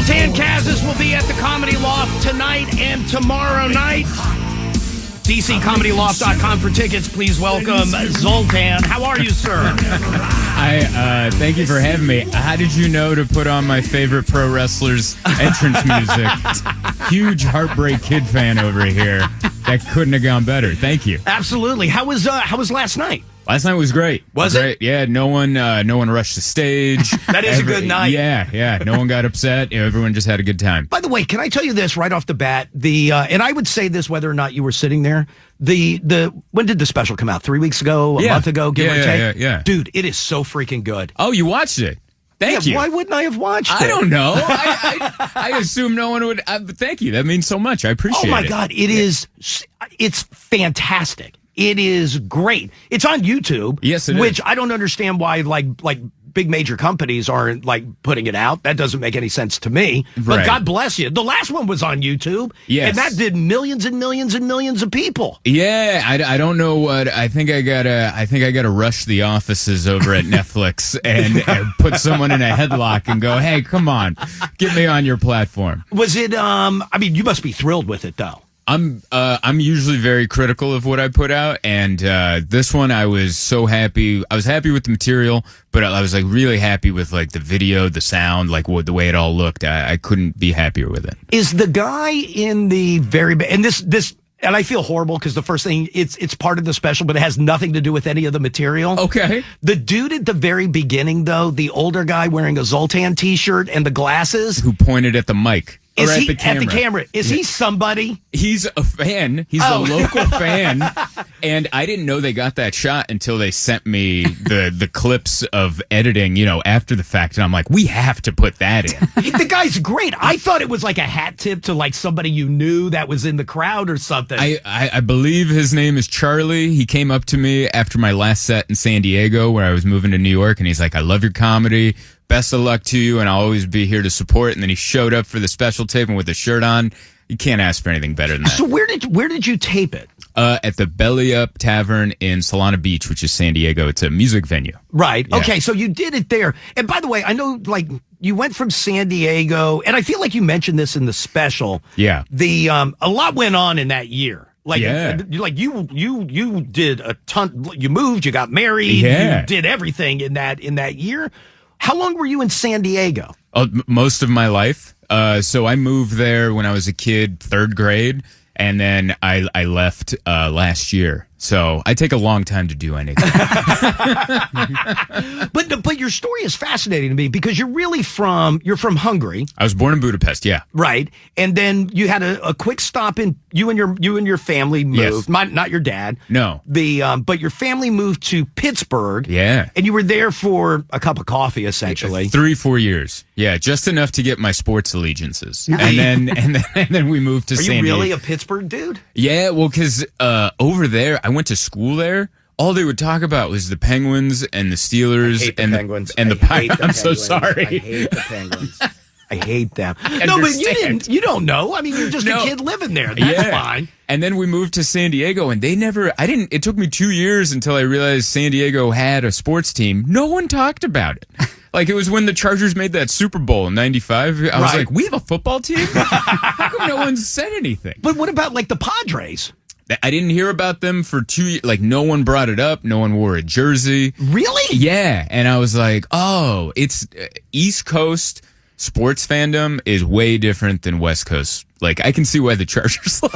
Zoltan Kaszas will be at the Comedy Loft tonight and tomorrow night. DCComedyLoft.com for tickets. Please welcome Zoltan. How are you, sir? Thank you for having me. How did you know to put on my favorite pro wrestler's entrance music? Huge Heartbreak Kid fan over here. That couldn't have gone better. Thank you. Absolutely. How was last night? Last night was great. Was it? Yeah, no one rushed the stage. That is a good night. Yeah. No one got upset. Everyone just had a good time. By the way, can I tell you this right off the bat? And I would say this whether or not you were sitting there. When did the special come out? 3 weeks ago? A month ago? Give or take? Yeah. Dude, it is so freaking good. Oh, you watched it? Thank you. Why wouldn't I have watched it? I don't know. I assume no one would. Thank you. That means so much. I appreciate it. Oh, my God. It's fantastic. It is great. It's on YouTube. Yes, it is. Which I don't understand why like big major companies aren't like putting it out. That doesn't make any sense to me. But Right. God bless you. The last one was on YouTube. Yes. And that did millions and millions and millions of people. Yeah, I don't know what. I think I gotta rush the offices over at Netflix and put someone in a headlock and go, hey, come on, get me on your platform. Was it I mean, you must be thrilled with it though. I'm usually very critical of what I put out, and this one I was so happy. I was happy with the material, but I was like really happy with like the video, the sound, like the way it all looked. I couldn't be happier with it. Is the guy in the and this and I feel horrible because the first thing it's part of the special, but it has nothing to do with any of the material. Okay. The dude at the very beginning, though, the older guy wearing a Zoltan t-shirt and the glasses, Who pointed at the mic? is or he at the camera? Is he somebody? He's a fan. He's a local fan. And I didn't know they got that shot until they sent me the clips of editing, after the fact. And I'm like, we have to put that in. The guy's great. I thought it was like a hat tip to like somebody you knew that was in the crowd or something. I believe his name is Charlie. He came up to me after my last set in San Diego where I was moving to New York. And he's like, I love your comedy. Best of luck to you, and I'll always be here to support. And then he showed up for the special tape and with a shirt on. You can't ask for anything better than that. So where did you tape it? At the Belly Up Tavern in Solana Beach, which is San Diego. It's a music venue. Right. Yeah. Okay, so you did it there. And by the way, I know like you went from San Diego, and I feel like you mentioned this in the special. Yeah. A lot went on in that year. Like, Yeah. you did a ton. You moved, you got married, Yeah. you did everything in that year. How long were you in San Diego? Most of my life. So I moved there when I was a kid, 3rd grade, and then I left last year. So I take a long time to do anything. But your story is fascinating to me because you're from Hungary. I was born in Budapest, yeah. Right. And then you had a quick stop in you and your family moved. Yes. Not your dad. No. But your family moved to Pittsburgh. Yeah. And you were there for a cup of coffee, essentially. 3-4 years. Yeah, just enough to get my sports allegiances. And then we moved to Are San you Diego. really a Pittsburgh dude? Yeah, well, because over there, I went to school there. All they would talk about was the Penguins and the Steelers Penguins. and the Pirates. I'm so sorry. I hate the Penguins. I hate them. No, but you don't know. I mean, you're just a kid living there. That's fine. And then we moved to San Diego, and it took me 2 years until I realized San Diego had a sports team. No one talked about it. Like, it was when the Chargers made that Super Bowl in 95. I was like, we have a football team? How come no one said anything? But what about, like, the Padres? I didn't hear about them for 2 years. Like, no one brought it up. No one wore a jersey. Really? Yeah. And I was like, oh, it's East Coast sports fandom is way different than West Coast. Like, I can see why the Chargers left.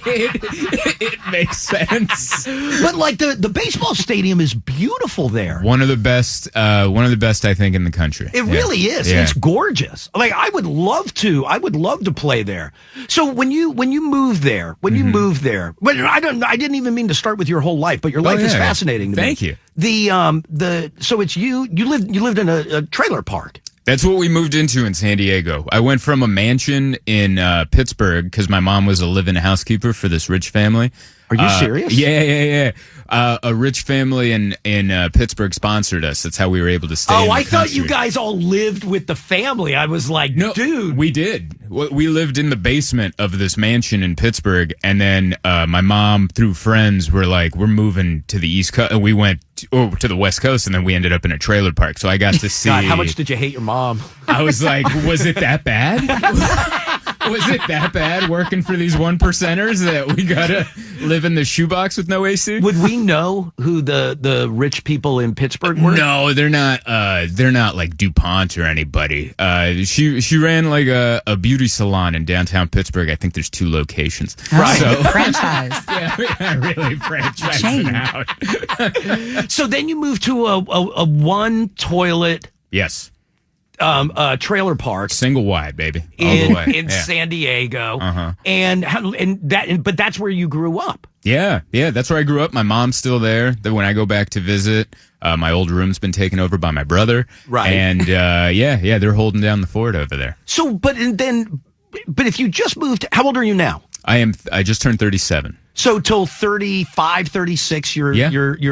it makes sense. But like the baseball stadium is beautiful there. One of the best I think in the country. It really is. Yeah. It's gorgeous. Like I would love to play there. So when you moved there, but I didn't even mean to start with your whole life, but your life is fascinating to me. Thank you. So it's you lived in a trailer park. That's what we moved into in San Diego. I went from a mansion in Pittsburgh because my mom was a live-in housekeeper for this rich family. Are you serious? Yeah. A rich family in Pittsburgh sponsored us. That's how we were able to stay. Oh, I thought you guys all lived with the family. I was like, no, dude. We did. We lived in the basement of this mansion in Pittsburgh, and then my mom, through friends, were like, we're moving to the East Coast, and we went to the West Coast, and then we ended up in a trailer park. So I got to see. God, how much did you hate your mom? I was like, was it that bad? Was it that bad working for these one percenters that we gotta live in the shoebox with no AC? Would we know who the rich people in Pittsburgh were? No, they're not. They're not like DuPont or anybody. She ran like a beauty salon in downtown Pittsburgh. I think there's 2 locations. Right. So, Franchise. Yeah, really franchising out. So then you moved to a one toilet. Yes. Trailer park, single wide, baby, all the way. in San Diego, but that's where you grew up. Yeah, that's where I grew up. My mom's still there. When I go back to visit, my old room's been taken over by my brother, right? And they're holding down the fort over there. So, but if you just moved, how old are you now? I just turned 37. So till 35, 36, you're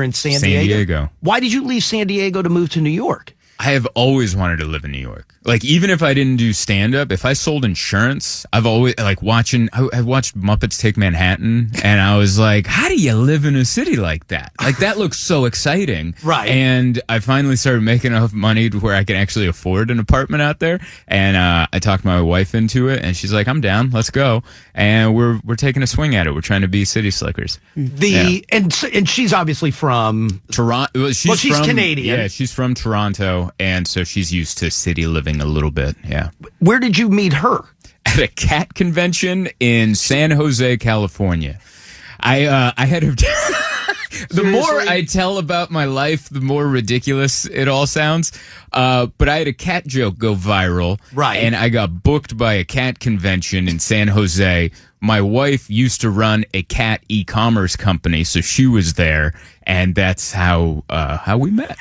in San Diego. Why did you leave San Diego to move to New York? I have always wanted to live in New York. Like, even if I didn't do stand-up, if I sold insurance, I've always, like, I watched Muppets Take Manhattan, and I was like, how do you live in a city like that? Like, that looks so exciting. Right. And I finally started making enough money to where I can actually afford an apartment out there, and I talked my wife into it, and she's like, I'm down, let's go. And we're taking a swing at it. We're trying to be city slickers. And she's obviously from Toronto. Well, she's Canadian. Yeah, she's from Toronto, and so she's used to city living a little bit. Yeah. Where did you meet her? At a cat convention in San Jose, California. I had a the more I tell about my life, the more ridiculous it all sounds. But I had a cat joke go viral. Right. And I got booked by a cat convention in San Jose. My wife used to run a cat e-commerce company, so she was there, and that's how we met.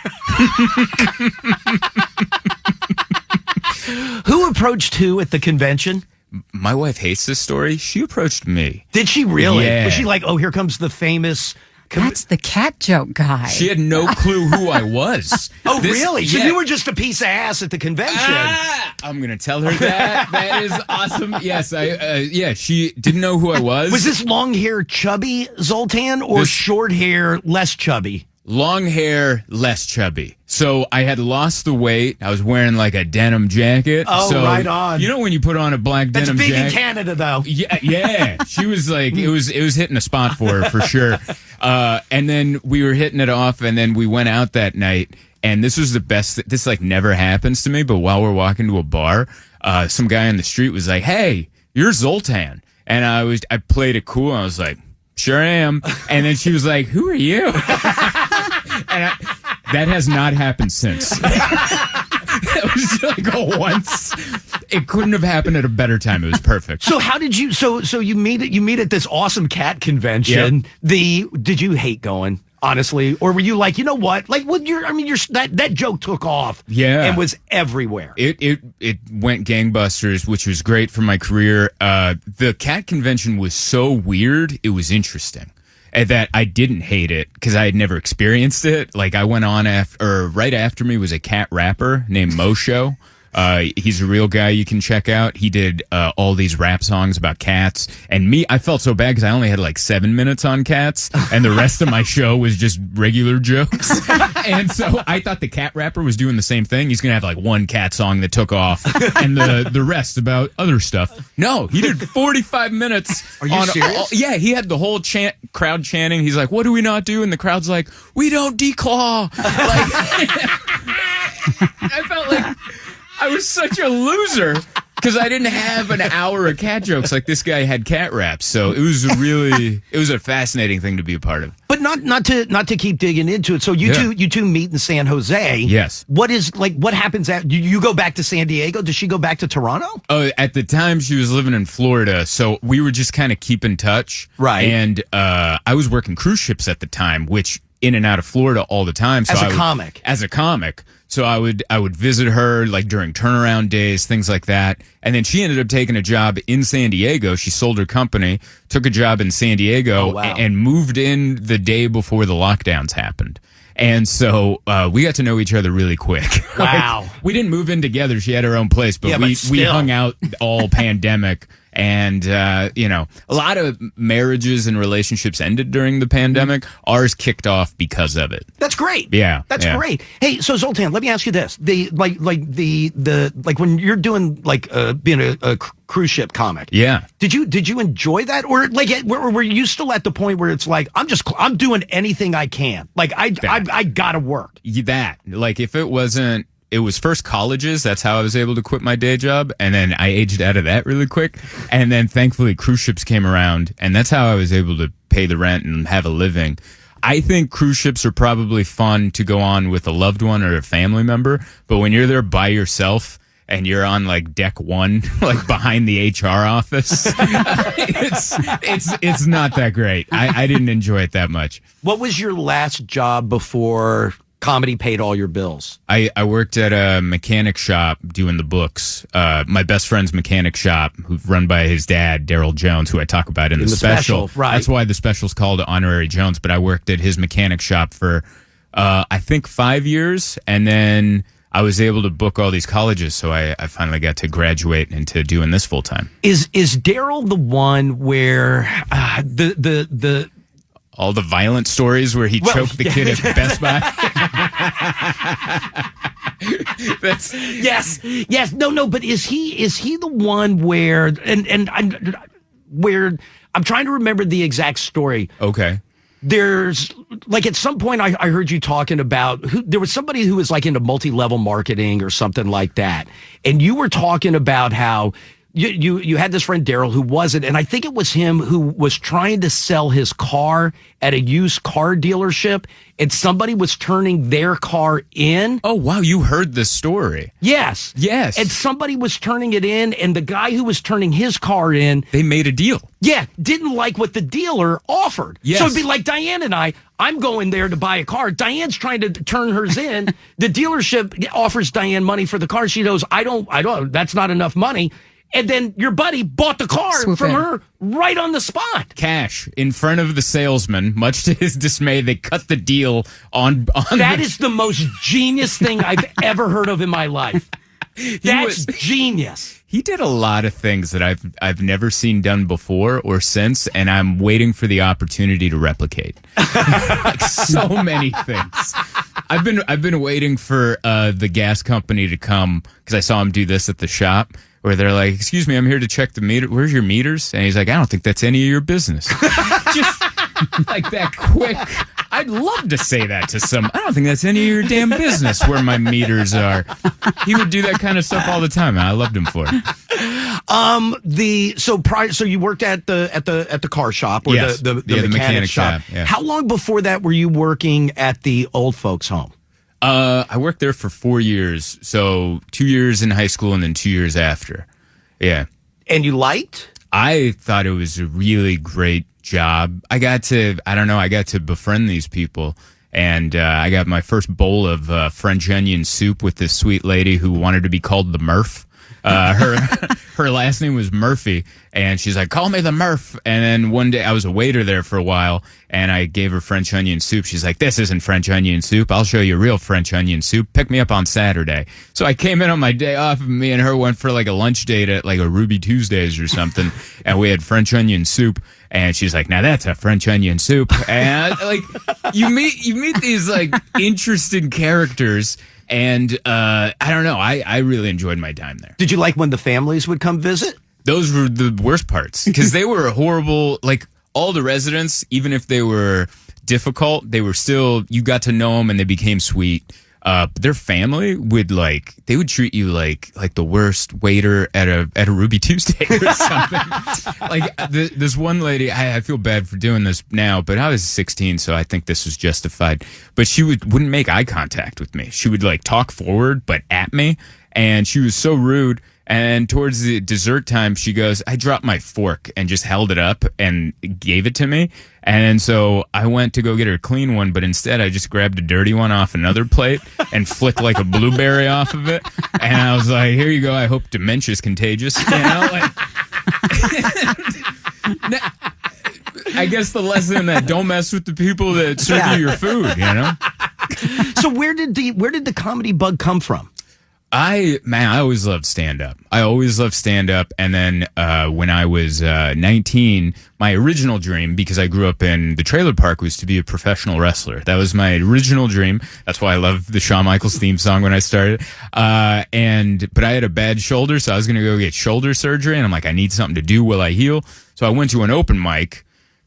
Who approached who at the convention? My wife hates this story. She approached me. Did she really? Yeah. Was she like, oh, here comes the famous... That's the cat joke guy. She had no clue who I was. Really? So yeah. you were just a piece of ass at the convention. I'm going to tell her that. That is awesome. Yes, she didn't know who I was. Was this long hair chubby Zoltan or short hair less chubby? Long hair, less chubby. So I had lost the weight. I was wearing like a denim jacket. Oh, so, right on. You know when you put on a black denim jacket? That's big in Canada, though. Yeah. She was like, it was hitting a spot for her for sure. And then we were hitting it off, and then we went out that night. And this was the best. This like never happens to me. But while we're walking to a bar, some guy on the street was like, "Hey, you're Zoltan," and I played it cool. I was like, "Sure am." And then she was like, "Who are you?" And that has not happened since. It was like a once. It couldn't have happened at a better time. It was perfect. So how did you? So you meet at this awesome cat convention. Yep. Did you hate going? Honestly, or were you like, you know what? Like, that joke took off, and was everywhere. It went gangbusters, which was great for my career. The cat convention was so weird; it was interesting. That I didn't hate it because I had never experienced it. Like I went on right after me was a cat rapper named Mosho. He's a real guy you can check out. He did all these rap songs about cats. And me, I felt so bad because I only had like 7 minutes on cats. And the rest of my show was just regular jokes. And so I thought the cat rapper was doing the same thing. He's going to have like one cat song that took off and the rest about other stuff. No, he did 45 minutes. Are you serious? Yeah, he had the whole crowd chanting. He's like, what do we not do? And the crowd's like, we don't declaw. I felt like I was such a loser because I didn't have an hour of cat jokes like this guy had cat raps. So it was a fascinating thing to be a part of. But not to keep digging into it. So you two meet in San Jose. Yes. What happens at you go back to San Diego? Does she go back to Toronto? Oh, at the time she was living in Florida, so we were just kind of keep in touch. Right. And I was working cruise ships at the time, which in and out of Florida all the time. So As a comic. So I would visit her like during turnaround days, things like that. And then she ended up taking a job in San Diego. She sold her company, took a job in San Diego, and moved in the day before the lockdowns happened. And so we got to know each other really quick. Wow. We didn't move in together. She had her own place, but we hung out all pandemic. And, you know, a lot of marriages and relationships ended during the pandemic. Ours kicked off because of it. That's great. Yeah. That's great. Hey, so Zoltan, let me ask you this. Like when you're doing like being a cruise ship comic. Yeah. Did you enjoy that? Or like were you still at the point where it's like, I'm doing anything I can. Like I gotta work. That, like if it wasn't, it was first colleges. That's how I was able to quit my day job. And then I aged out of that really quick. And then thankfully cruise ships came around. And that's how I was able to pay the rent and have a living. I think cruise ships are probably fun to go on with a loved one or a family member. But when you're there by yourself and you're on like deck one, like behind the HR office, it's not that great. I didn't enjoy it that much. What was your last job before comedy paid all your bills? I worked at a mechanic shop doing the books. My best friend's mechanic shop, who's run by his dad, Daryl Jones, who I talk about in the special. Right. That's why the special's called Honorary Jones. But I worked at his mechanic shop for, I think, 5 years. And then I was able to book all these colleges. So I finally got to graduate into doing this full time. Is Daryl the one where all the violent stories where he choked the kid at Best Buy? Yes. No. But is he the one where where I'm trying to remember the exact story. Okay. There's like at some point I heard you talking about there was somebody who was like into multi-level marketing or something like that, and you were talking about how. You had this friend Daryl who wasn't, and I think it was him who was trying to sell his car at a used car dealership, and somebody was turning their car in. Oh, wow, you heard this story. Yes. And somebody was turning it in, and the guy who was turning his car in... They made a deal. Yeah, didn't like what the dealer offered. Yes. So it'd be like Diane and I'm going there to buy a car. Diane's trying to turn hers in. The dealership offers Diane money for the car. She goes, I don't, that's not enough money. And then your buddy bought the car from her right on the spot. Cash in front of the salesman. Much to his dismay, they cut the deal on That is the most genius thing I've ever heard of in my life. That's genius. He did a lot of things that I've never seen done before or since, and I'm waiting for the opportunity to replicate. Like so many things. I've been waiting for the gas company to come because I saw him do this at the shop. Where they're like, excuse me, I'm here to check the meter. Where's your meters? And he's like, I don't think that's any of your business. Just like that quick. I'd love to say that to some. I don't think that's any of your damn business where my meters are. He would do that kind of stuff all the time, and I loved him for it. So you worked at the car shop or yes. the mechanic shop. Yeah. How long before that were you working at the old folks' home? I worked there for 4 years. So 2 years in high school and then 2 years after. Yeah. And you liked? I thought it was a really great job. I got to befriend these people. And I got my first bowl of French onion soup with this sweet lady who wanted to be called the Murph. Her last name was Murphy, and she's like, call me the Murph. And then one day I was a waiter there for a while, and I gave her French onion soup. She's like, this isn't French onion soup. I'll show you real French onion soup. Pick me up on Saturday. So I came in on my day off, and me and her went for like a lunch date at like a Ruby Tuesdays or something, and we had French onion soup. And she's like, now that's a French onion soup. And like, you meet these like interesting characters. And I don't know. I really enjoyed my time there. Did you like when the families would come visit? Those were the worst parts because they were horrible. Like all the residents, even if they were difficult, they were still, you got to know them and they became sweet. Their family would they would treat you like the worst waiter at a Ruby Tuesday or something. This one lady, I feel bad for doing this now, but I was 16, so I think this was justified. But she wouldn't make eye contact with me. She would talk forward, but at me, and she was so rude. And towards the dessert time, she goes, I dropped my fork and just held it up and gave it to me. And so I went to go get her a clean one, but instead I just grabbed a dirty one off another plate and flicked like a blueberry off of it. And I was like, here you go. I hope dementia's contagious. You know, I guess the lesson in that, don't mess with the people that serve you your food, you know? So where did the comedy bug come from? I always loved stand-up. And then when I was 19, my original dream, because I grew up in the trailer park, was to be a professional wrestler. That was my original dream. That's why I love the Shawn Michaels theme song when I started. But I had a bad shoulder, so I was going to go get shoulder surgery, and I'm like, I need something to do while I heal. So I went to an open mic,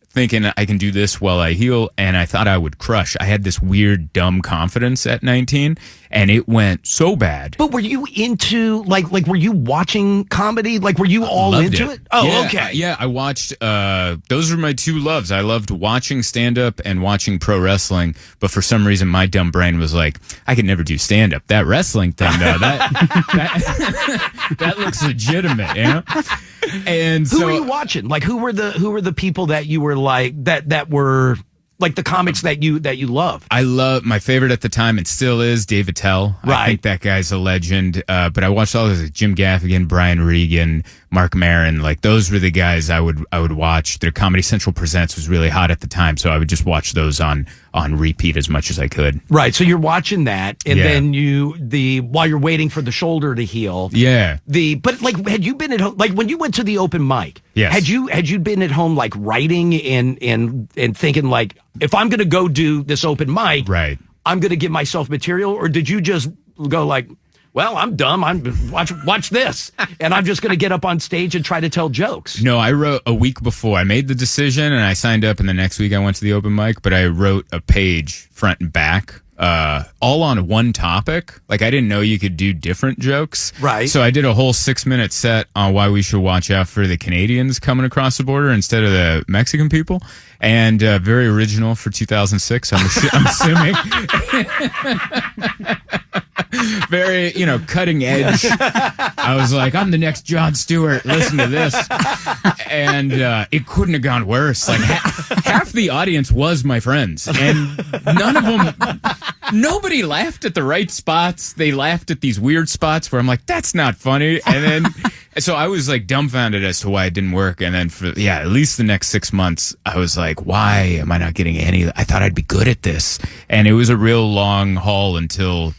thinking I can do this while I heal, and I thought I would crush. I had this weird, dumb confidence at 19, and it went so bad. But were you into, like were you watching comedy? Like, were you all into it? Oh, yeah, okay. Yeah, I watched, those were my two loves. I loved watching stand-up and watching pro wrestling, but for some reason, my dumb brain was like, I could never do stand-up. That wrestling thing, though, that looks legitimate, you know? And who were you watching? Like, who were the people that you were like that were like the comics that you love? I love, my favorite at the time, and still is, Dave Attell. Right. I think that guy's a legend. But I watched all those, like Jim Gaffigan, Brian Regan, Mark Maron. Like, those were the guys I would watch. Their Comedy Central Presents was really hot at the time, so I would just watch those on repeat as much as I could. Right. So you're watching that, and then while you're waiting for the shoulder to heal. Yeah. But like, had you been at home, like when you went to the open mic? Yes. Had you been at home like writing and thinking like, if I'm going to go do this open mic, right, I'm going to give myself material, or did you just go like, well, I'm dumb. Watch this, and I'm just going to get up on stage and try to tell jokes? No, I wrote a week before. I made the decision, and I signed up, and the next week I went to the open mic, but I wrote a page front and back, all on one topic. Like, I didn't know you could do different jokes. Right. So I did a whole 6-minute set on why we should watch out for the Canadians coming across the border instead of the Mexican people. And very original for 2006, I'm assuming. Very, cutting edge. I was like, I'm the next Jon Stewart. Listen to this. And it couldn't have gone worse. Like, half the audience was my friends. And none of them, nobody laughed at the right spots. They laughed at these weird spots where I'm like, that's not funny. And then, so I was like dumbfounded as to why it didn't work. And then for, at least the next 6 months, I was like, why am I not getting any? I thought I'd be good at this. And it was a real long haul until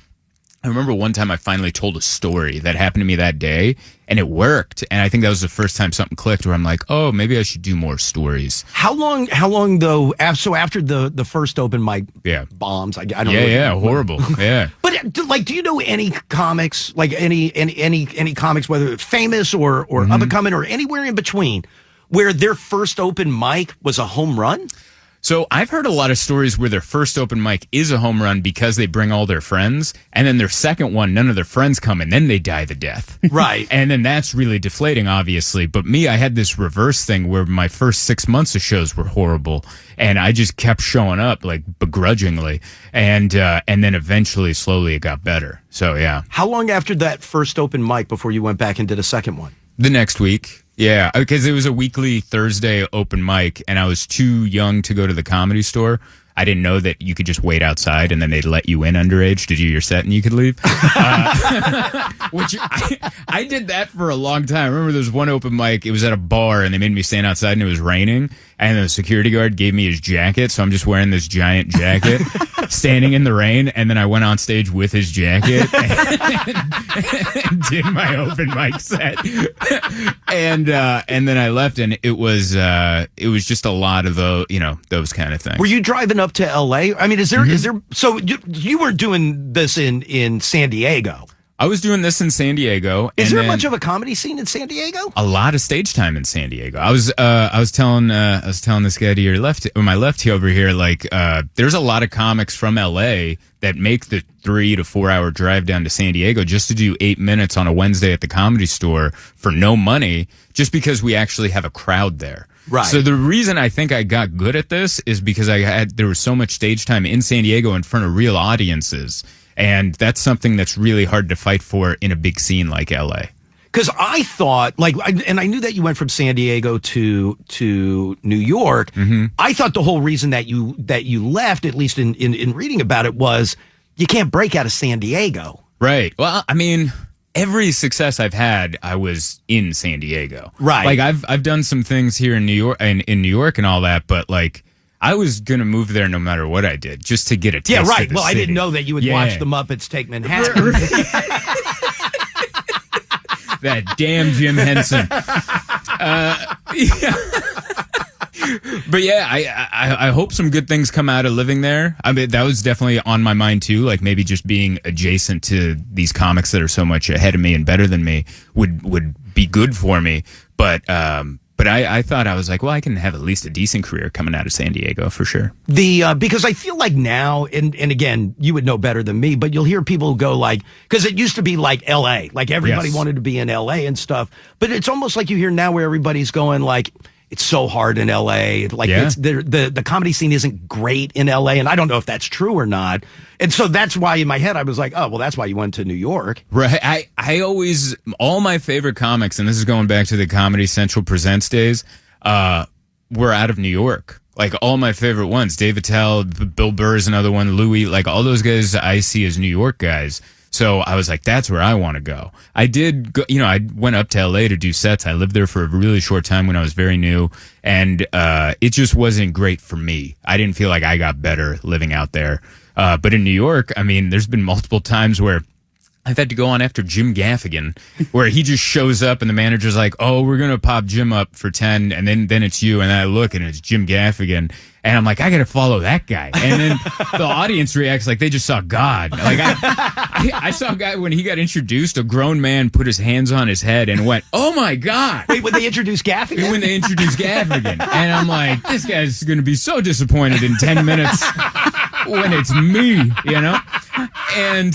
I remember one time I finally told a story that happened to me that day, and it worked. And I think that was the first time something clicked where I'm like, oh, maybe I should do more stories. How long though? So after the first open mic bombs, I don't know. Yeah, horrible. Yeah. But like, do you know any comics, like any comics, whether famous or up and coming or anywhere in between, where their first open mic was a home run? So I've heard a lot of stories where their first open mic is a home run because they bring all their friends, and then their second one, none of their friends come, and then they die the death. Right. And then that's really deflating, obviously. But me, I had this reverse thing where my first 6 months of shows were horrible, and I just kept showing up, like, begrudgingly. And then eventually, slowly, it got better. So, yeah. How long after that first open mic before you went back and did a second one? The next week. Yeah, because it was a weekly Thursday open mic, and I was too young to go to the Comedy Store. I didn't know that you could just wait outside and then they'd let you in underage to do your set and you could leave. Which I did that for a long time. I remember there was one open mic. It was at a bar and they made me stand outside and it was raining. And the security guard gave me his jacket. So I'm just wearing this giant jacket, standing in the rain. And then I went on stage with his jacket and did my open mic set. And then I left and it was just a lot of those kind of things. Were you driving up to LA? I mean, is there, so you were doing this in San Diego? I was doing this in San Diego. Is there much of a comedy scene in San Diego? A lot of stage time in San Diego. I was telling this guy to your left, or my left over here, like, there's a lot of comics from LA that make the 3 to 4 hour drive down to San Diego just to do 8 minutes on a Wednesday at the Comedy Store for no money, just because we actually have a crowd there. Right. So the reason I think I got good at this is because there was so much stage time in San Diego in front of real audiences. And that's something that's really hard to fight for in a big scene like LA. Because I thought, and I knew that you went from San Diego to New York. Mm-hmm. I thought the whole reason that you left, at least in reading about it, was you can't break out of San Diego. Right. Well, I mean, every success I've had, I was in San Diego. Right. Like I've done some things here in New York and in New York and all that, but like, I was going to move there no matter what I did, just to get a taste of the Well, city. I didn't know that you would watch the Muppets Take Manhattan. That damn Jim Henson. Yeah. But yeah, I hope some good things come out of living there. I mean, that was definitely on my mind too. Like maybe just being adjacent to these comics that are so much ahead of me and better than me would be good for me. But I thought, I was like, well, I can have at least a decent career coming out of San Diego for sure. Because I feel like now, and again, you would know better than me, but you'll hear people go like, because it used to be like LA, like everybody wanted to be in LA and stuff. But it's almost like you hear now where everybody's going like, it's so hard in LA. Like the comedy scene isn't great in LA. And I don't know if that's true or not. And so that's why in my head, I was like, oh, well, that's why you went to New York. Right. I always, all my favorite comics, and this is going back to the Comedy Central Presents days, were out of New York. Like all my favorite ones, Dave Attell, Bill Burr is another one, Louis, like all those guys I see as New York guys. So I was like, that's where I want to go. I did go, I went up to LA to do sets. I lived there for a really short time when I was very new, and it just wasn't great for me. I didn't feel like I got better living out there. But in New York, I mean, there's been multiple times where I've had to go on after Jim Gaffigan, where he just shows up and the manager's like, oh, we're going to pop Jim up for 10, and then it's you. And I look and it's Jim Gaffigan. And I'm like, I got to follow that guy. And then the audience reacts like they just saw God. Like I saw a guy when he got introduced, a grown man put his hands on his head and went, oh my God. Wait, when they introduced Gaffigan? When they introduced Gaffigan. And I'm like, this guy's going to be so disappointed in 10 minutes when it's me, And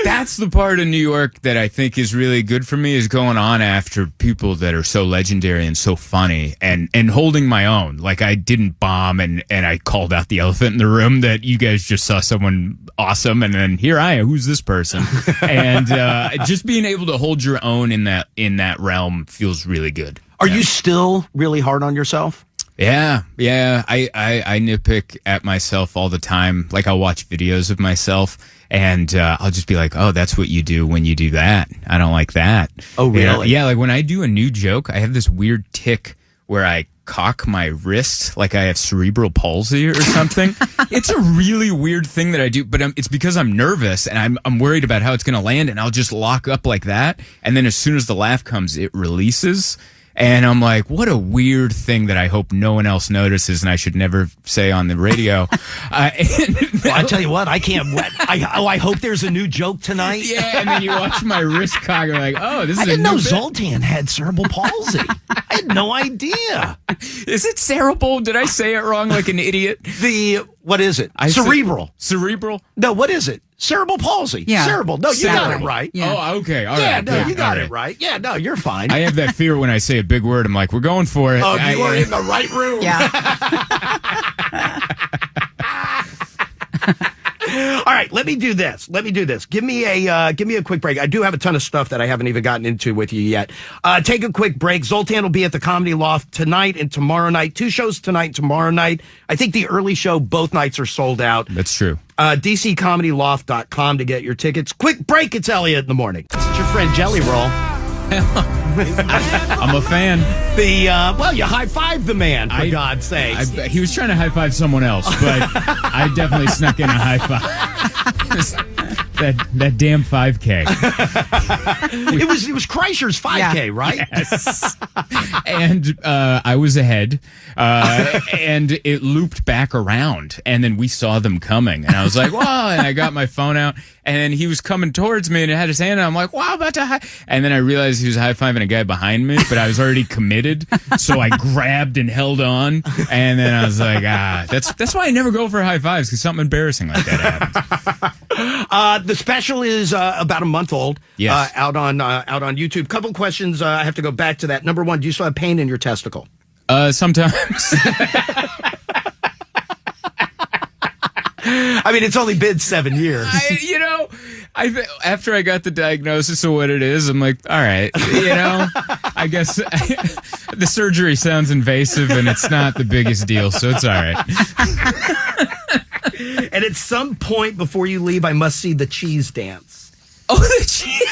that's the part of New York that I think is really good for me, is going on after people that are so legendary and so funny and holding my own. Like I didn't bomb and I called out the elephant in the room that you guys just saw someone awesome. And then here I am. Who's this person? And just being able to hold your own in that realm feels really good. Are you still really hard on yourself? Yeah. I nitpick at myself all the time. Like I'll watch videos of myself and I'll just be like, oh, that's what you do when you do that. I don't like that. Oh, really? Yeah, like when I do a new joke, I have this weird tick where I cock my wrist like I have cerebral palsy or something. It's a really weird thing that I do, but it's because I'm nervous and I'm worried about how it's going to land, and I'll just lock up like that. And then as soon as the laugh comes, it releases. And I'm like, what a weird thing that I hope no one else notices and I should never say on the radio. Well, I tell you what, I can't. I hope there's a new joke tonight. Yeah, and then you watch my wrist cock, you're like, oh, this is I a didn't new know bit. Zoltan had cerebral palsy. I had no idea. Is it cerebral? Did I say it wrong like an idiot? What is it? Cerebral. Cerebral? No, what is it? Cerebral palsy. Yeah. Cerebral. No, you got it right. Yeah. Oh, okay. All right. Yeah, no, Good. you got All it right. Yeah, no, you're fine. I have that fear when I say a big word. I'm like, we're going for it. Oh, you are in the right room. Yeah. All right, let me do this. Give me a quick break. I do have a ton of stuff that I haven't even gotten into with you yet. Take a quick break. Zoltan will be at the Comedy Loft tonight and tomorrow night. 2 shows tonight and tomorrow night. I think the early show, both nights are sold out. That's true. DCComedyLoft.com to get your tickets. Quick break. It's Elliot in the morning. It's your friend Jelly Roll. I'm a fan. Well, you high-fived the man, for God's sake. He was trying to high-five someone else, but I definitely snuck in a high-five. That damn 5K. It was Kreischer's 5K, right? Yes. And I was ahead, and it looped back around, and then we saw them coming, and I was like, wow, and I got my phone out, and he was coming towards me, and it had his hand, and I'm like, wow, about to high, and then I realized he was high-fiving a guy behind me, but I was already committed, so I grabbed and held on, and then I was like, that's why I never go for high fives, because something embarrassing like that happens. The special is about a month old. Yes. Out on YouTube. Couple questions. I have to go back to that. Number one, do you still have pain in your testicle? Sometimes. I mean, it's only been 7 years. After I got the diagnosis of what it is, I'm like, all right, I guess the surgery sounds invasive and it's not the biggest deal, so it's all right. And at some point before you leave, I must see the cheese dance. Oh, the cheese!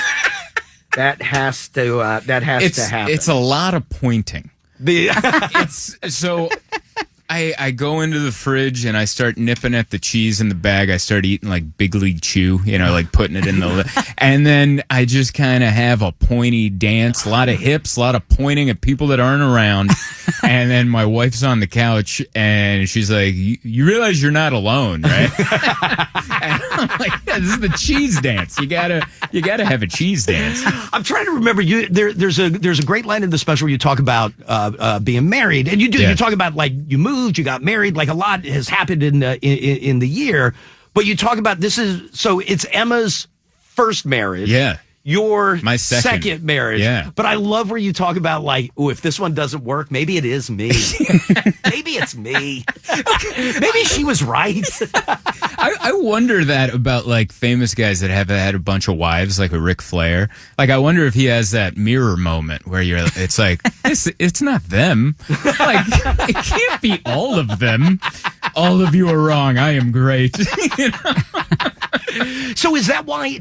That has to happen. It's a lot of pointing. I go into the fridge and I start nipping at the cheese in the bag. I start eating like Big League Chew, like putting it in the... And then I just kind of have a pointy dance, a lot of hips, a lot of pointing at people that aren't around. And then my wife's on the couch and she's like, you realize you're not alone, right? And I'm like, yeah, this is the cheese dance. You gotta have a cheese dance. I'm trying to remember. There's a great line in the special where you talk about being married, and you do. Yeah. You talk about like you moved, you got married, like a lot has happened in the year. But you talk about it's Emma's first marriage. Yeah. My second marriage. Yeah. But I love where you talk about like, if this one doesn't work, maybe it is me. Maybe it's me. Maybe she was right. I wonder that about like famous guys that have had a bunch of wives, like a Ric Flair. Like, I wonder if he has that mirror moment where it's like, it's not them. Like, it can't be all of them. All of you are wrong. I am great. So is that why?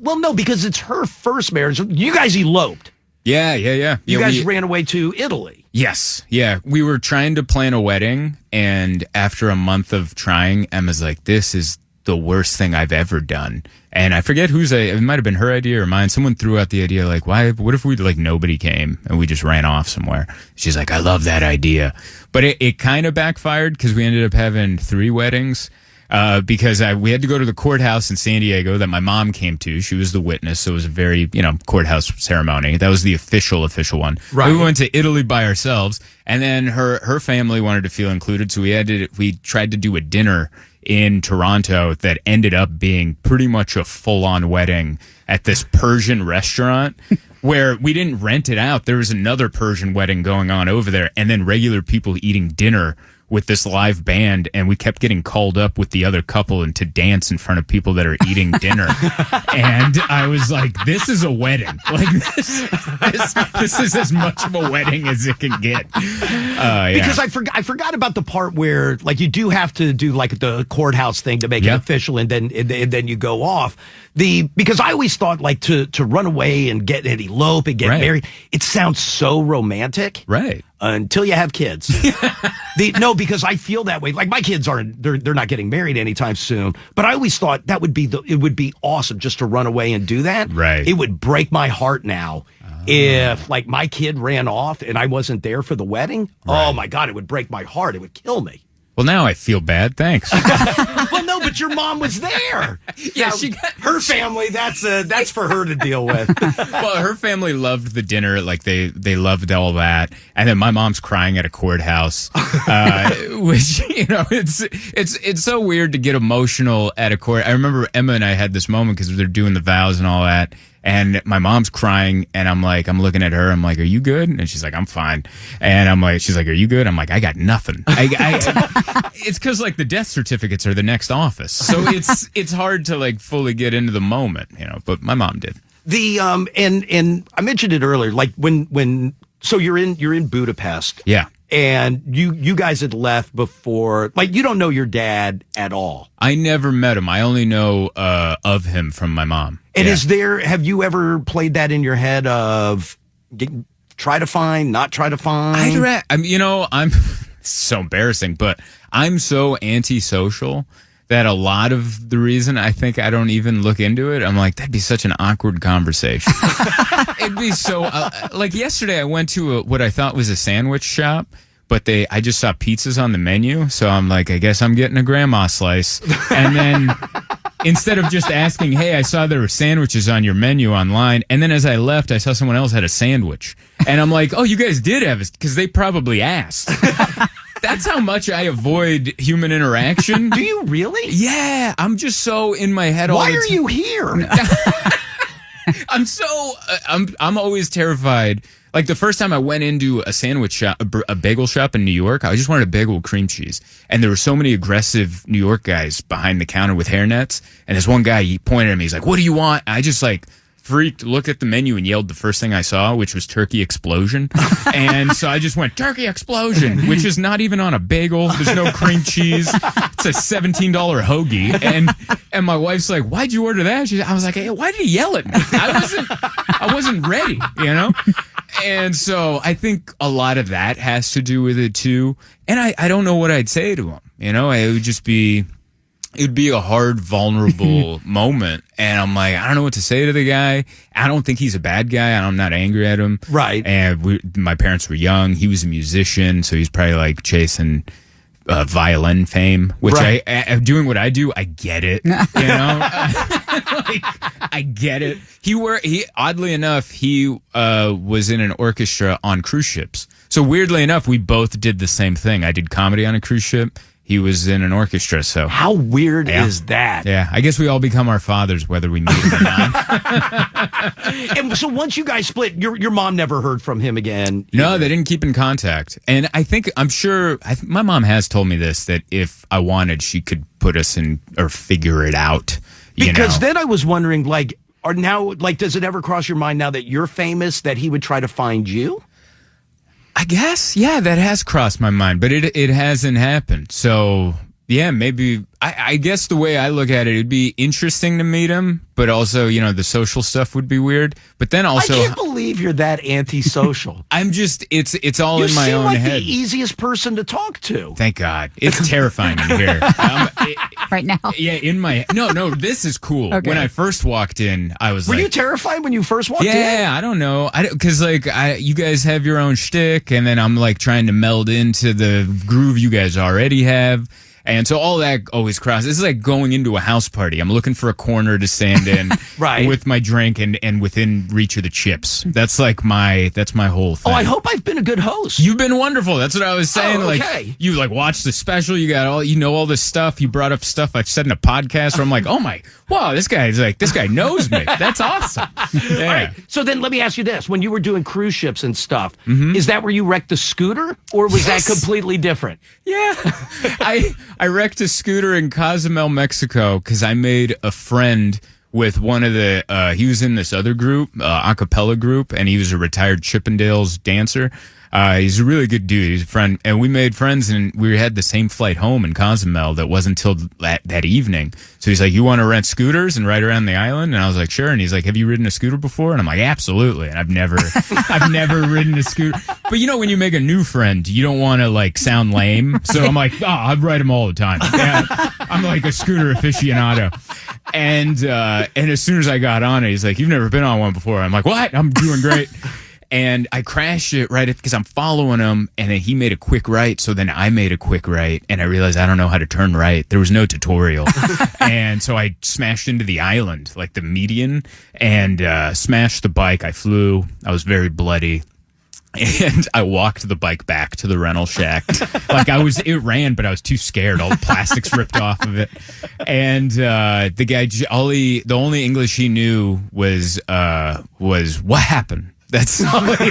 Well, no, because it's her first marriage. You guys eloped. Yeah. You guys ran away to Italy. Yes. Yeah. We were trying to plan a wedding, and after a month of trying, Emma's like, this is the worst thing I've ever done. And I forget it might have been her idea or mine. Someone threw out the idea, like, what if nobody came and we just ran off somewhere? She's like, I love that idea. But it kind of backfired because we ended up having 3 weddings. Because we had to go to the courthouse in San Diego that my mom came to. She was the witness, so it was a very, courthouse ceremony. That was the official one. Right. We went to Italy by ourselves, and then her family wanted to feel included, so we tried to do a dinner in Toronto that ended up being pretty much a full-on wedding at this Persian restaurant where we didn't rent it out. There was another Persian wedding going on over there, and then regular people eating dinner with this live band, and we kept getting called up with the other couple and to dance in front of people that are eating dinner. And I was like, this is a wedding. Like, this is as much of a wedding as it can get. Yeah. Because I forgot about the part where like you do have to do like the courthouse thing to make it official, and then you go off. Because I always thought like to run away and elope and get married, it sounds so romantic. Right. Until you have kids. Because I feel that way. Like my kids they're not getting married anytime soon. But I always thought it would be awesome just to run away and do that. Right. It would break my heart now if like my kid ran off and I wasn't there for the wedding. Right. Oh my God, it would break my heart. It would kill me. Well, now I feel bad. Thanks. Well, no, but your mom was there. Yeah, her family. That's for her to deal with. Well, her family loved the dinner. Like they loved all that. And then my mom's crying at a courthouse, which it's so weird to get emotional at a court. I remember Emma and I had this moment because they're doing the vows and all that. And my mom's crying, and I'm looking at her. I'm like, "Are you good?" And she's like, "I'm fine." And she's like, "Are you good?" I'm like, "I got nothing." It's because like the death certificates are the next office, so it's hard to like fully get into the moment, But my mom did. And I mentioned it earlier, like so you're in Budapest, yeah. And you guys had left before, like you don't know your dad at all. I never met him. I only know of him from my mom. And have you ever played that in your head of try to find, not try to find? I'm so embarrassing, but I'm so antisocial that a lot of the reason I think I don't even look into it, I'm like, that'd be such an awkward conversation. It'd be so, like yesterday I went to what I thought was a sandwich shop, but I just saw pizzas on the menu. So I'm like, I guess I'm getting a grandma slice. And then instead of just asking, hey, I saw there were sandwiches on your menu online. And then as I left, I saw someone else had a sandwich. And I'm like, oh, you guys did have it, because they probably asked. That's how much I avoid human interaction. Do you really? Yeah, I'm just so in my head all the time. Why are you here? I'm always terrified. Like the first time I went into a sandwich shop, a bagel shop in New York, I just wanted a bagel with cream cheese. And there were so many aggressive New York guys behind the counter with hairnets. And this one guy, he pointed at me. He's like, what do you want? I just like freaked, looked at the menu and yelled the first thing I saw, which was turkey explosion. And so I just went, turkey explosion, which is not even on a bagel. There's no cream cheese. It's a $17 hoagie. And my wife's like, why'd you order that? I was like, hey, why did he yell at me? I wasn't ready, And so I think a lot of that has to do with it too. And I don't know what I'd say to him. It would just be, it'd be a hard, vulnerable moment. And I'm like, I don't know what to say to the guy. I don't think he's a bad guy. I'm not angry at him. Right. And my parents were young. He was a musician. So he's probably like chasing violin fame, which right. I doing what I do, I get it. I get it. He oddly enough, he was in an orchestra on cruise ships. So weirdly enough, we both did the same thing. I did comedy on a cruise ship. He was in an orchestra. So how weird is that? Yeah, I guess we all become our fathers, whether we meet them or not. And so once you guys split, your mom never heard from him again? No, either. They didn't keep in contact. And I'm sure my mom has told me this, that if I wanted, she could put us in or figure it out. Because then I was wondering, does it ever cross your mind now that you're famous that he would try to find you? I guess, yeah, that has crossed my mind, but it hasn't happened. So, yeah, maybe, I guess the way I look at it, it'd be interesting to meet him, but also, the social stuff would be weird. But then also, I can't believe you're that antisocial. I'm just, it's all in my own head. You seem like the easiest person to talk to. Thank God. It's terrifying in here. Right now? Yeah, no, this is cool. Okay. When I first walked in, I was Were you terrified when you first walked in? Yeah, I don't know. Because, you guys have your own shtick, and then I'm, trying to meld into the groove you guys already have. And so all that always crosses. This is like going into a house party. I'm looking for a corner to stand in right. with my drink and within reach of the chips. That's my whole thing. Oh, I hope I've been a good host. You've been wonderful. That's what I was saying. Oh, okay. You watched the special. You got all this stuff. You brought up stuff I've said in a podcast where I'm like, wow, this guy knows me. That's awesome. Yeah. All right. So then let me ask you this. When you were doing cruise ships and stuff, is that where you wrecked the scooter or was that completely different? Yeah. I wrecked a scooter in Cozumel, Mexico, because I made a friend with one of the, he was in this other group, a cappella group, and he was a retired Chippendales dancer. He's a really good dude. He's a friend. And we made friends, and we had the same flight home in Cozumel that wasn't until that evening. So he's like, you want to rent scooters and ride around the island? And I was like, sure. And he's like, have you ridden a scooter before? And I'm like, absolutely. And I've never ridden a scooter. But when you make a new friend, you don't want to sound lame. So I'm like, I ride them all the time. Yeah, I'm like a scooter aficionado. And as soon as I got on it, he's like, you've never been on one before. I'm like, what? I'm doing great. And I crashed it because I'm following him, and then he made a quick right, so then I made a quick right, and I realized I don't know how to turn right. There was no tutorial. And so I smashed into the island, the median, and smashed the bike. I flew. I was very bloody. And I walked the bike back to the rental shack. It ran, but I was too scared. All the plastics ripped off of it. And the guy, the only English he knew was what happened? That's all he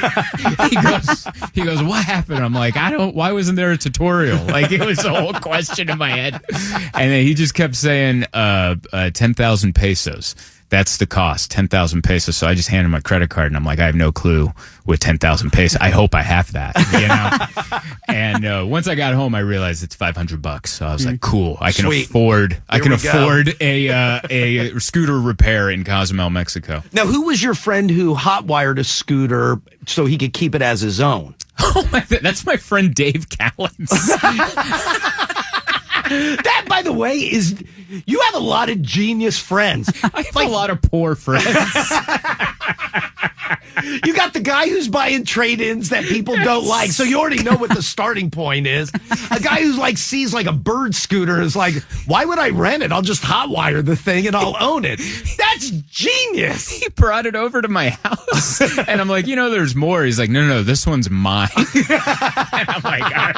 goes, what happened? I'm like, why wasn't there a tutorial? It was a whole question in my head. And then he just kept saying, 10,000 pesos. That's the cost, 10,000 pesos. So I just handed him my credit card, and I'm like, I have no clue with 10,000 pesos. I hope I have that, And once I got home, I realized it's $500. So I was like, cool. I can afford a scooter repair in Cozumel, Mexico. Now, who was your friend who hotwired a scooter so he could keep it as his own? Oh, that's my friend Dave Callens. That, by the way, you have a lot of genius friends. I have a lot of poor friends. You got the guy who's buying trade-ins that people don't like, so you already know what the starting point is. A guy who's sees a bird scooter is like, why would I rent it? I'll just hotwire the thing and I'll own it. That's genius. He brought it over to my house, and I'm like, there's more. He's like, no, this one's mine. And I'm like,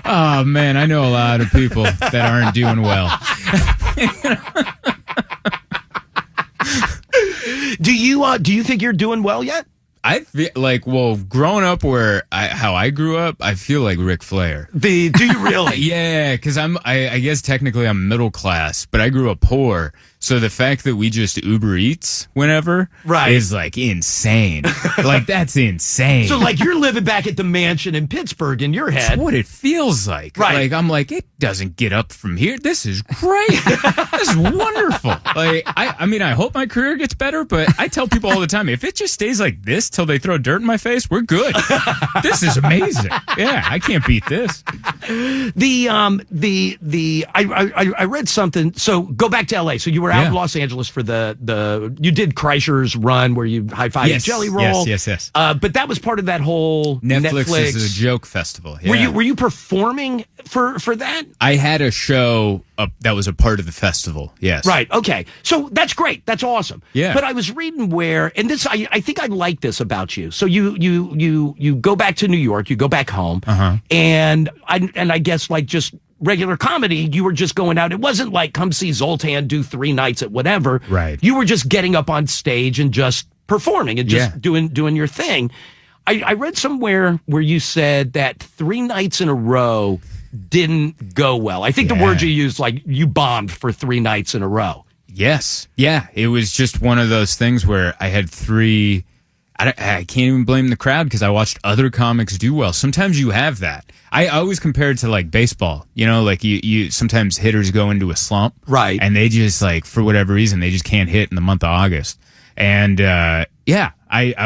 oh man, I know a lot of people that aren't doing well. Do you think you're doing well yet? I feel growing up how I grew up, I feel like Ric Flair. Do you really? Yeah, because I guess technically I'm middle class, but I grew up poor. So the fact that we just Uber Eats whenever is like insane. Like that's insane. So like you're living back at the mansion in Pittsburgh in your head. That's what it feels like. Right. Like I'm like, it doesn't get up from here. This is great. This is wonderful. Like I mean, I hope my career gets better, but I tell people all the time, if it just stays like this till they throw dirt in my face, we're good. This is amazing. Yeah, I can't beat this. I read something. So go back to LA. So you were out in Los Angeles for you did Kreischer's run where you high-fived Jelly Roll. Yes. But that was part of that whole Netflix is a joke festival. Yeah. Were you performing for that? I had a show that was a part of the festival. Yes. Right. Okay. So that's great. That's awesome. Yeah. But I was reading and this I think I like this about you. So you go back to New York. You go back home. And I guess like just regular comedy, you were just going out. It wasn't like come see Zoltan do 3 nights at whatever. Right. You were just getting up on stage and just performing and just doing your thing. I read somewhere where you said that 3 nights in a row didn't go well. I think the word you used, like you bombed for 3 nights in a row. Yes. Yeah. It was just one of those things where I had 3. I can't even blame the crowd because I watched other comics do well. Sometimes you have that. I always compare it to like baseball. You know, like you sometimes hitters go into a slump. Right. And they just like, for whatever reason, they just can't hit in the month of August. And I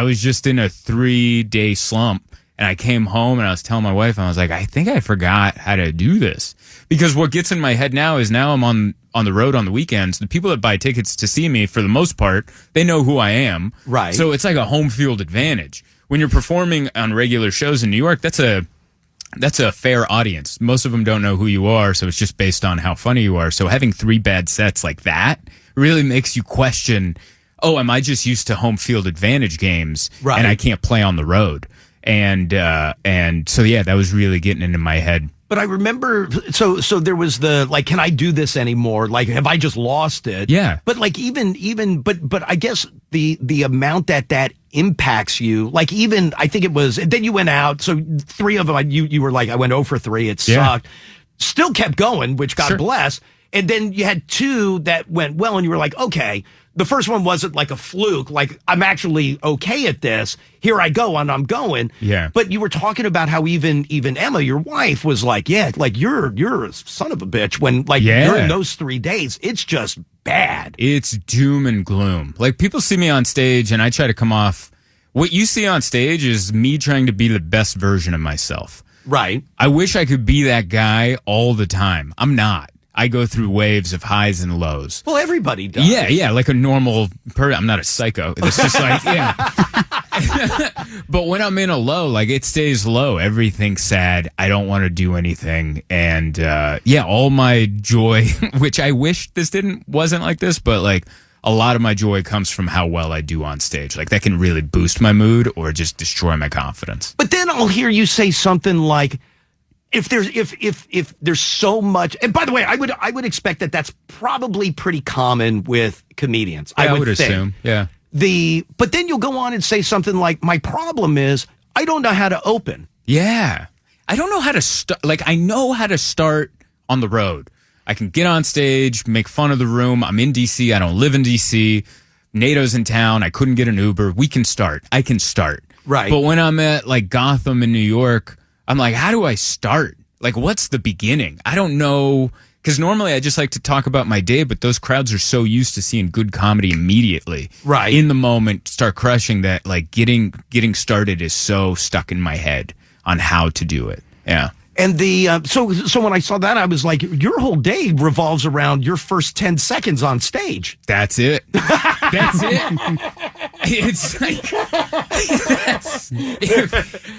was just in a 3-day slump. And I came home and I was telling my wife, I was like, I think I forgot how to do this. Because what gets in my head now is now I'm on the road on the weekends. The people that buy tickets to see me, for the most part, they know who I am. Right. So it's like a home field advantage. When you're performing on regular shows in New York, that's a fair audience. Most of them don't know who you are, so it's just based on how funny you are. So having 3 bad sets like that really makes you question, oh, am I just used to home field advantage games and I can't play on the road? And so, that was really getting into my head. But I remember, so there was the, like, can I do this anymore? Like, have I just lost it? Yeah. But like, but I guess the amount that impacts you, like even, I think it was, then you went out. So 3 of them, you were like, I went 0 for 3. It sucked. Still kept going, which God bless. And then you had 2 that went well and you were like, okay. The first one wasn't like a fluke, like I'm actually okay at this. Here I go and I'm going. Yeah. But you were talking about how even Emma, your wife, was like, like you're a son of a bitch when like during those 3 days, it's just bad. It's doom and gloom. Like people see me on stage and I try to come off. What you see on stage is me trying to be the best version of myself. Right. I wish I could be that guy all the time. I'm not. I go through waves of highs and lows. Well, everybody does. Yeah, like a normal person. I'm not a psycho. It's just like, But when I'm in a low, like it stays low. Everything's sad. I don't want to do anything. And all my joy, which I wish wasn't like this, but like a lot of my joy comes from how well I do on stage. Like that can really boost my mood or just destroy my confidence. But then I'll hear you say something like, if there's so much, and by the way, I would expect that that's probably pretty common with comedians. Yeah, I would assume. Yeah. But then you'll go on and say something like, my problem is I don't know how to open. Yeah. I don't know how to start. Like I know how to start on the road. I can get on stage, make fun of the room. I'm in DC. I don't live in DC. NATO's in town. I couldn't get an Uber. We can start. I can start. Right. But when I'm at like Gotham in New York, I'm like, how do I start? Like, what's the beginning? I don't know. Because normally I just like to talk about my day, but those crowds are so used to seeing good comedy immediately. Right. In the moment, start crushing that, like, getting started is so stuck in my head on how to do it. Yeah. And so when I saw that, I was like, your whole day revolves around your first 10 seconds on stage. That's it. That's it. It's like,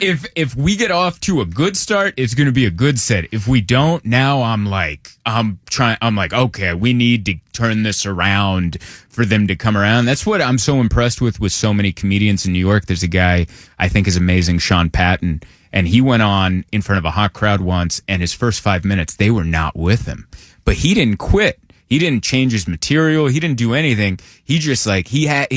if we get off to a good start, it's going to be a good set. If we don't, now I'm like, okay, we need to turn this around for them to come around. That's what I'm so impressed with so many comedians in New York. There's a guy I think is amazing, Sean Patton. And he went on in front of a hot crowd once, and his first 5 minutes, they were not with him. But he didn't quit. He didn't change his material. He didn't do anything. He just like, he had a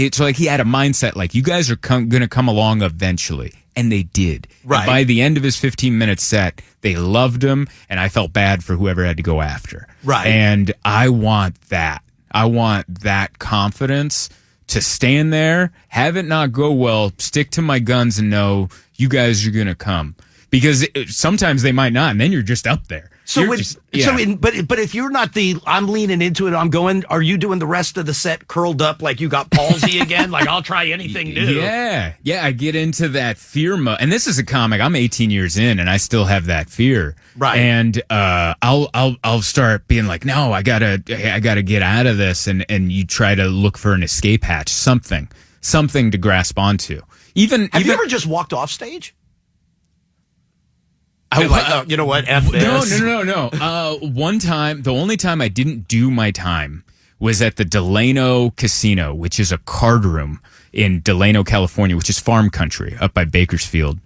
mindset like, you guys are going to come along eventually. And they did. Right. And by the end of his 15-minute set, they loved him, and I felt bad for whoever had to go after. Right. And I want that. I want that confidence to stand there, have it not go well, stick to my guns and know you guys are going to come. Because sometimes they might not, and then you're just up there. But if you're not I'm leaning into it, I'm going, are you doing the rest of the set curled up like you got palsy again? Like, I'll try anything new. Yeah, I get into that fear mode. And this is a comic, I'm 18 years in, and I still have that fear. Right. And I'll start being like, no, I gotta get out of this, and you try to look for an escape hatch, something to grasp onto. Have you ever just walked off stage? You know what? F this. No. One time, the only time I didn't do my time was at the Delano Casino, which is a card room in Delano, California, which is farm country up by Bakersfield.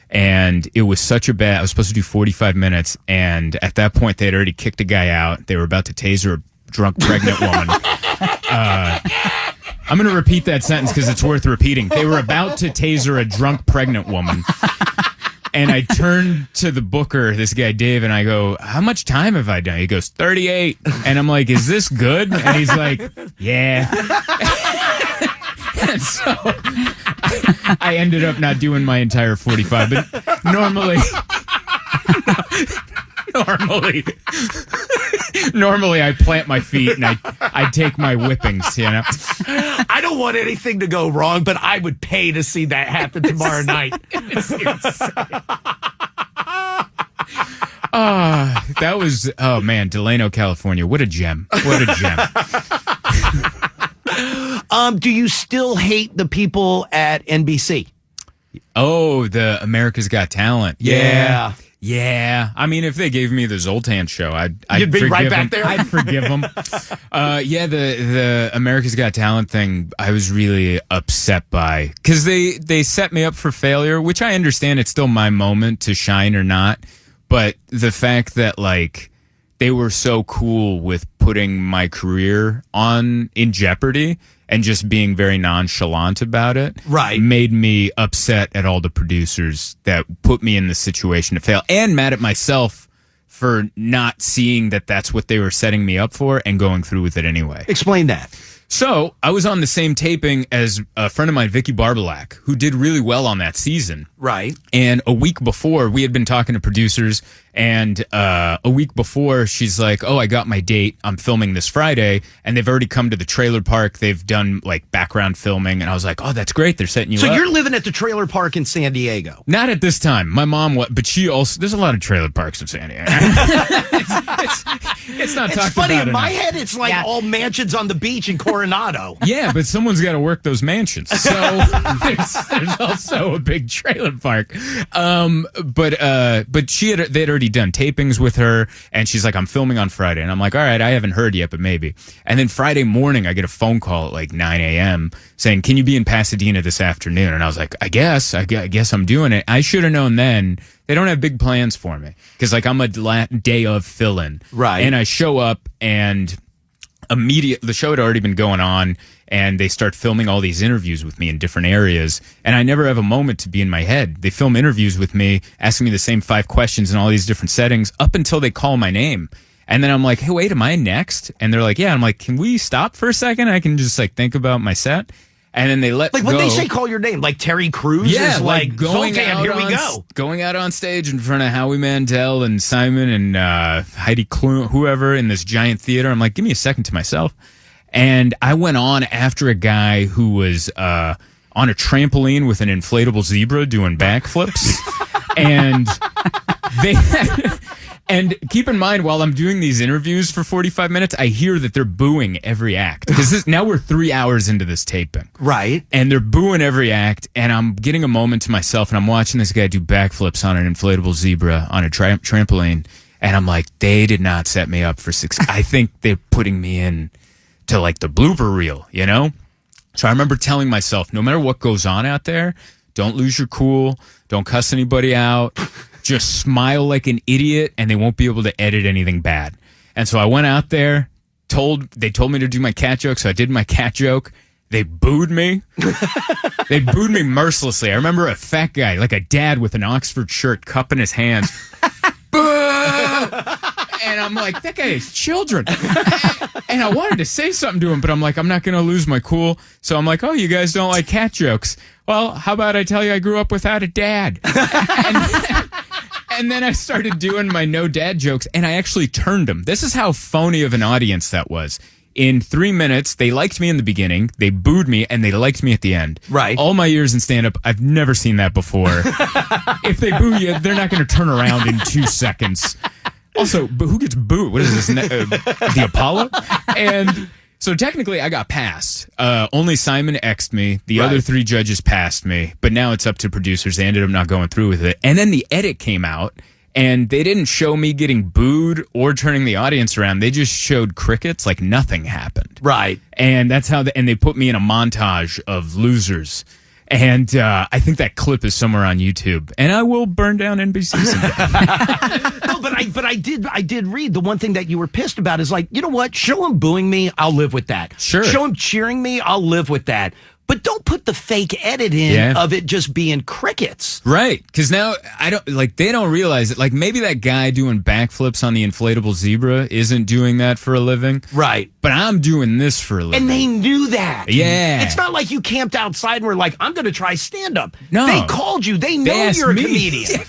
And it was I was supposed to do 45 minutes. And at that point, they had already kicked a guy out. They were about to taser a drunk, pregnant woman. I'm going to repeat that sentence because it's worth repeating. They were about to taser a drunk, pregnant woman. And I turned to the booker, this guy Dave, and I go, how much time have I done? He goes, 38. And I'm like, is this good? And he's like, yeah. And so I ended up not doing my entire 45. But normally I plant my feet and I take my whippings, you know. I don't want anything to go wrong, but I would pay to see that happen tomorrow night. That was, oh man, Delano, California. What a gem. What a gem. Do you still hate the people at NBC? Oh, the America's Got Talent. Yeah. Yeah, I mean, if they gave me the Zoltan show, You'd be right back there. I'd forgive them. The America's Got Talent thing, I was really upset by because they set me up for failure, which I understand. It's still my moment to shine or not, but the fact that like they were so cool with putting my career in jeopardy and just being very nonchalant about it, right, made me upset at all the producers that put me in the situation to fail, and mad at myself for not seeing that that's what they were setting me up for and going through with it anyway. Explain that. So I was on the same taping as a friend of mine, Vicky Barbalak, who did really well on that season. Right. And a week before, we had been talking to producers, and a week before, she's like, oh, I got my date. I'm filming this Friday. And they've already come to the trailer park. They've done like background filming. And I was like, oh, that's great. They're setting you up. So you're living at the trailer park in San Diego? Not at this time. My mom was, but she also, there's a lot of trailer parks in San Diego. it's not talked funny, about in my enough. head, it's like all mansions on the beach in Coronado. Yeah, but someone's got to work those mansions. So there's also a big trailer park. But they'd already done tapings with her, and she's like, I'm filming on Friday. And I'm like, all right, I haven't heard yet, but maybe. And then Friday morning, I get a phone call at like 9 a.m. saying, can you be in Pasadena this afternoon? And I was like, I guess I'm doing it. I should have known then. They don't have big plans for me because like I'm a day of fill-in. Right. And I show up and the show had already been going on, and they start filming all these interviews with me in different areas, and I never have a moment to be in my head. They film interviews with me, asking me the same 5 questions in all these different settings up until they call my name. And then I'm like, hey, wait, am I next? And they're like, yeah. I'm like, can we stop for a second? I can just like think about my set. And then they let like go. when they say call your name, like Terry Crews is like going Zoltan, out here we go. Going out on stage in front of Howie Mandel and Simon and Heidi Klum, whoever, in this giant theater. I'm like, give me a second to myself. And I went on after a guy who was on a trampoline with an inflatable zebra doing backflips. And and keep in mind, while I'm doing these interviews for 45 minutes, I hear that they're booing every act. Because now we're 3 hours into this taping. Right. And they're booing every act, and I'm getting a moment to myself, and I'm watching this guy do backflips on an inflatable zebra on a trampoline, and I'm like, they did not set me up for success. I think they're putting me in to like the blooper reel, you know? So I remember telling myself, no matter what goes on out there, don't lose your cool, don't cuss anybody out, just smile like an idiot, and they won't be able to edit anything bad. And so I went out there, they told me to do my cat joke, so I did my cat joke. They booed me. They booed me mercilessly. I remember a fat guy, like a dad with an Oxford shirt, cupping his hands. Boo! And I'm like, that guy has children. And I wanted to say something to him, but I'm like, I'm not going to lose my cool. So I'm like, oh, you guys don't like cat jokes. Well, how about I tell you I grew up without a dad? And then I started doing my no dad jokes, and I actually turned them. This is how phony of an audience that was. In 3 minutes, they liked me in the beginning, they booed me, and they liked me at the end. Right. All my years in stand-up, I've never seen that before. If they boo you, they're not going to turn around in 2 seconds. Also, but who gets booed? What is this, the Apollo? And so technically, I got passed. Only Simon X'd me. The other 3 judges passed me. But now it's up to producers. They ended up not going through with it. And then the edit came out. And they didn't show me getting booed or turning the audience around. They just showed crickets, like nothing happened. Right. And that's how, and they put me in a montage of losers. And I think that clip is somewhere on YouTube. And I will burn down NBC someday. No, but I did read the one thing that you were pissed about is like, you know what? Show him booing me, I'll live with that. Sure. Show him cheering me, I'll live with that. But don't put the fake edit in of it just being crickets. Right. Because now they don't realize it. Like maybe that guy doing backflips on the inflatable zebra isn't doing that for a living. Right. But I'm doing this for a living. And they knew that. Yeah. It's not like you camped outside and were like, I'm going to try stand up. No. They called you. They know you're a comedian.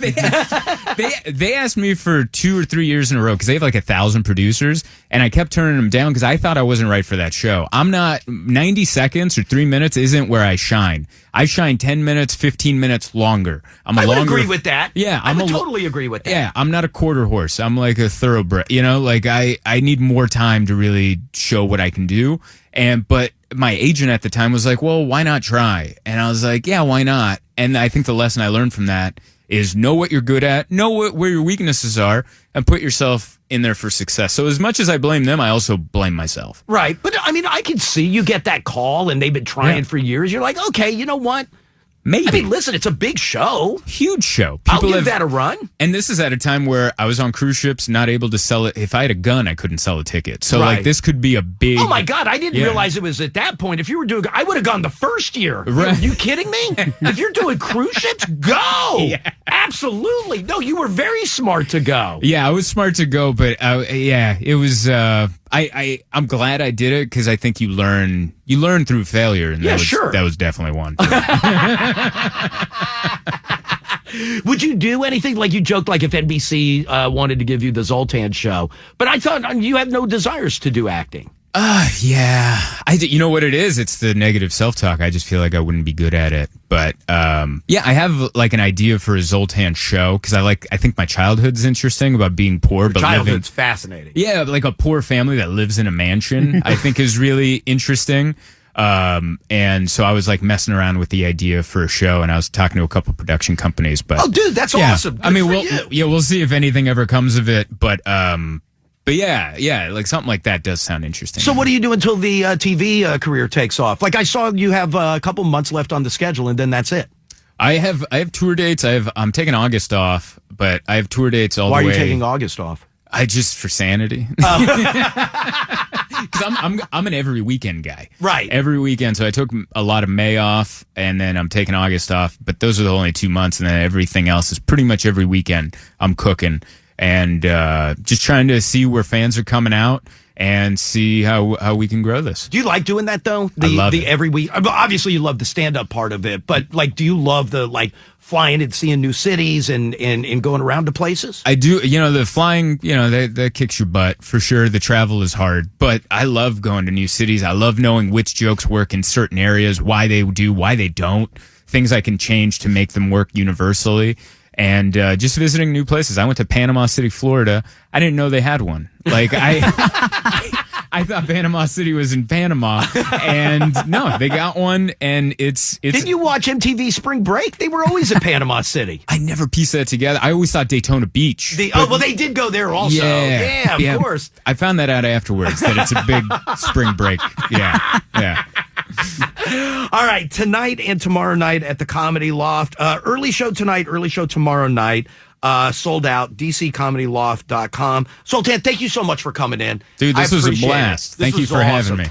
They asked me for 2 or 3 years in a row because they have like 1,000 producers. And I kept turning them down because I thought I wasn't right for that show. I'm not 90 seconds or 3 minutes isn't where I shine. I shine 10 minutes, 15 minutes longer. I would agree with that. Yeah. I would totally agree with that. Yeah. I'm not a quarter horse. I'm like a thoroughbred. You know, like I need more time to really show what I can do. But my agent at the time was like, well, why not try? And I was like, yeah, why not? And I think the lesson I learned from that is know what you're good at, know where your weaknesses are, and put yourself in there for success. So as much as I blame them, I also blame myself. Right. But I mean, I can see you get that call and they've been trying for years. You're like, okay, you know what? Maybe. I mean, listen, it's a big show. Huge show. I'll give that a run. And this is at a time where I was on cruise ships, not able to sell it. If I had a gun, I couldn't sell a ticket. So, like, this could be a big... Oh, my God. I didn't realize it was at that point. If you were doing... I would have gone the first year. Right. Are you kidding me? If you're doing cruise ships, go! Yeah. Absolutely. No, you were very smart to go. Yeah, I was smart to go, but, it was... I'm glad I did it because I think you learn through failure. And that was definitely one. Would you do anything like you joked like if NBC wanted to give you the Zoltan show? But I thought you have no desires to do acting. Yeah. You know what it is? It's the negative self-talk. I just feel like I wouldn't be good at it. But, I have like an idea for a Zoltan show because I think my childhood's interesting about being poor. But childhood's fascinating. Yeah, like a poor family that lives in a mansion, I think is really interesting. And so I was like messing around with the idea for a show and I was talking to a couple production companies, but. Oh, dude, that's awesome. Good we'll see if anything ever comes of it. But yeah, like something like that does sound interesting. So what do you do until the TV career takes off? Like I saw you have a couple months left on the schedule and then that's it. I have tour dates. I'm taking August off, but I have tour dates all the way. Why are you taking August off? Just for sanity. Because I'm an every weekend guy. Right. Every weekend. So I took a lot of May off and then I'm taking August off. But those are the only 2 months. And then everything else is pretty much every weekend I'm cooking. And just trying to see where fans are coming out and see how we can grow this. Do you like doing that though? I love it. Every week. Obviously, you love the stand-up part of it, but like, do you love the like flying and seeing new cities and going around to places? I do. You know, the flying, that kicks your butt for sure. The travel is hard, but I love going to new cities. I love knowing which jokes work in certain areas, why they do, why they don't, things I can change to make them work universally. And just visiting new places. I went to Panama City, Florida. I didn't know they had one. Like I thought Panama City was in Panama, and no, they got one. And it's. Did you watch MTV Spring Break? They were always in Panama City. I never pieced that together. I always thought Daytona Beach. They did go there also. Yeah, of course. I found that out afterwards that it's a big spring break. Yeah. All right, tonight and tomorrow night at the Comedy Loft. Early show tonight, early show tomorrow night. Sold out, dccomedyloft.com. Zoltan, thank you so much for coming in. Dude, this was a blast. Thank you for having me.